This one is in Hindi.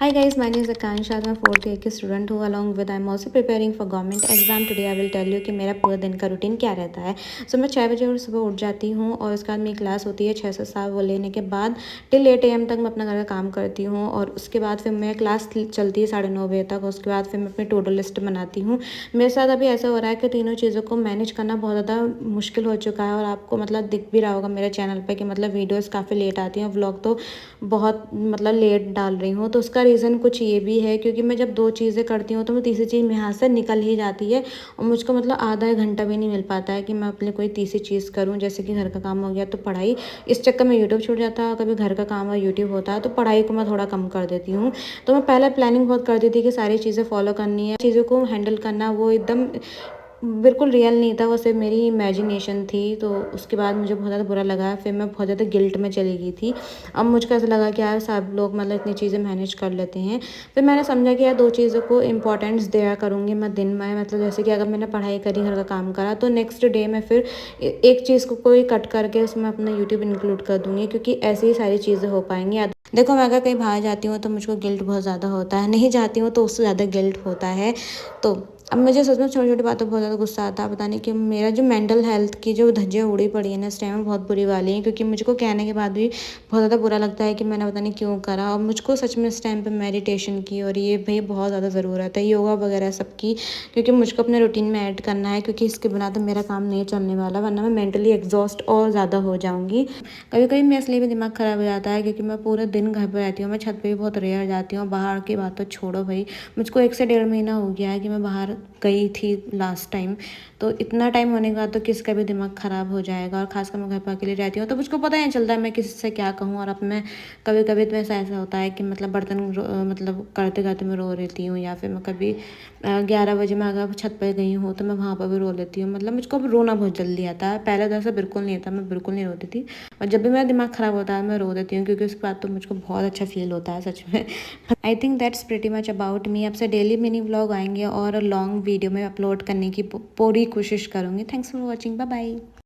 Hi guys, my name is Akansh. I'm a fourth year की स्टूडेंट हूँ. Along with I'm also preparing for government exam. Today I will tell you कि मेरा पूरा दिन का रूटीन क्या रहता है. मैं 6 बजे और सुबह उठ जाती हूँ और उसके बाद मेरी क्लास होती है 6 से 7. वो लेने के बाद टिल 8 AM तक मैं अपना घर का काम करती हूँ और उसके बाद फिर मेरी क्लास चलती है 9:30 बजे तक. उसके बाद फिर मैं अपनी टू डू लिस्ट बनाती हूँ. मेरे साथ अभी ऐसा हो रहा है कि तीनों चीज़ों को मैनेज करना बहुत ज़्यादा मुश्किल हो चुका है और आपको मतलब दिख भी रहा होगा मेरे चैनल पर कि मतलब वीडियोज़ काफ़ी लेट आती हैं और व्लॉग तो बहुत मतलब लेट डाल रही हूँ. तो उसका रीज़न कुछ ये भी है क्योंकि मैं जब 2 चीज़ें करती हूँ तो मैं तीसरी चीज़ मेरे हाथ से निकल ही जाती है और मुझको मतलब आधा 1 घंटा भी नहीं मिल पाता है कि मैं अपने कोई तीसरी चीज़ करूँ. जैसे कि घर का काम हो गया तो पढ़ाई, इस चक्कर में यूट्यूब छूट जाता है. कभी घर का काम और यूट्यूब होता है तो पढ़ाई को मैं थोड़ा कम कर देती हूँ. तो मैं पहले प्लानिंग बहुत करती थी कि सारी चीज़ें फॉलो करनी है, चीज़ों को हैंडल करना, वो एकदम बिल्कुल रियल नहीं था, वो सिर्फ मेरी इमेजिनेशन थी. तो उसके बाद मुझे बहुत ज़्यादा बुरा लगा, फिर मैं बहुत ज़्यादा गिल्ट में चली गई थी. अब मुझको ऐसा लगा कि यार सब लोग मतलब इतनी चीज़ें मैनेज कर लेते हैं. फिर मैंने समझा कि यार 2 चीज़ों को इम्पोर्टेंस दिया करूँगी मैं दिन में. मतलब जैसे कि अगर मैंने पढ़ाई करी, घर का काम करा, तो नेक्स्ट डे मैं फिर एक चीज़ को कोई कट करके उसमें अपना यूट्यूब इंक्लूड कर दूँगी क्योंकि ऐसे ही सारी चीज़ें हो पाएँगी. देखो, मैं अगर कहीं बाहर जाती हूँ तो मुझको गिल्ट बहुत ज़्यादा होता है, नहीं जाती हूँ तो उससे ज़्यादा गिल्ट होता है. तो अब मुझे सच में छोटी-छोटी बातों पर बहुत ज़्यादा गुस्सा आता है. पता नहीं क्यों मेरा जो मेंटल हेल्थ की जो धज्जियाँ उड़ी पड़ी है ना इस टाइम में, बहुत बुरी वाली हैं क्योंकि मुझको कहने के बाद भी बहुत ज़्यादा बुरा लगता है कि मैंने पता नहीं क्यों करा. और मुझको सच में इस टाइम पे मेडिटेशन की और ये भई बहुत ज़्यादा ज़रूरत है, योगा वगैरह सब की, क्योंकि मुझको अपने रूटीन में ऐड करना है क्योंकि इसके बिना तो मेरा काम नहीं चलने वाला, वरना मैं मेंटली एग्ज़ॉस्ट और ज़्यादा हो जाऊँगी. कभी-कभी मेरा इसलिए भी दिमाग ख़राब हो जाता है क्योंकि मैं पूरे दिन घर पे रहती हूँ. मैं छत पे भी बहुत रेयर जाती हूँ. बाहर की बात तो छोड़ो भई, मुझको 1 से 1.5 महीना हो गया है कि मैं बाहर गई थी लास्ट टाइम. तो इतना टाइम होने के बाद तो किसका भी दिमाग ख़राब हो जाएगा और ख़ासकर मैं घर पे अकेली रहती हूँ तो मुझको पता ही नहीं चलता है मैं किसी से क्या कहूँ. और अब मैं कभी-कभी तो ऐसा होता है कि मतलब मतलब करते-करते मैं रो लेती हूँ, या फिर मैं कभी 11 बजे मैं अगर छत पे गई हूँ तो मैं वहाँ पर भी रो लेती हूँ. मतलब मुझको अब रोना बहुत जल्दी आता है. पहले तो ऐसा बिल्कुल नहीं था, मैं बिल्कुल नहीं रोती थी. और जब भी मेरा दिमाग ख़राब होता है मैं रो देती हूँ क्योंकि उसके बाद तो मुझको बहुत अच्छा फ़ील होता है सच में. I think that's pretty much about me. अब से डेली मिनी व्लॉग आएंगे और लॉन्ग वीडियो में अपलोड करने की पूरी कोशिश करूँगी. Thanks for watching. Bye bye.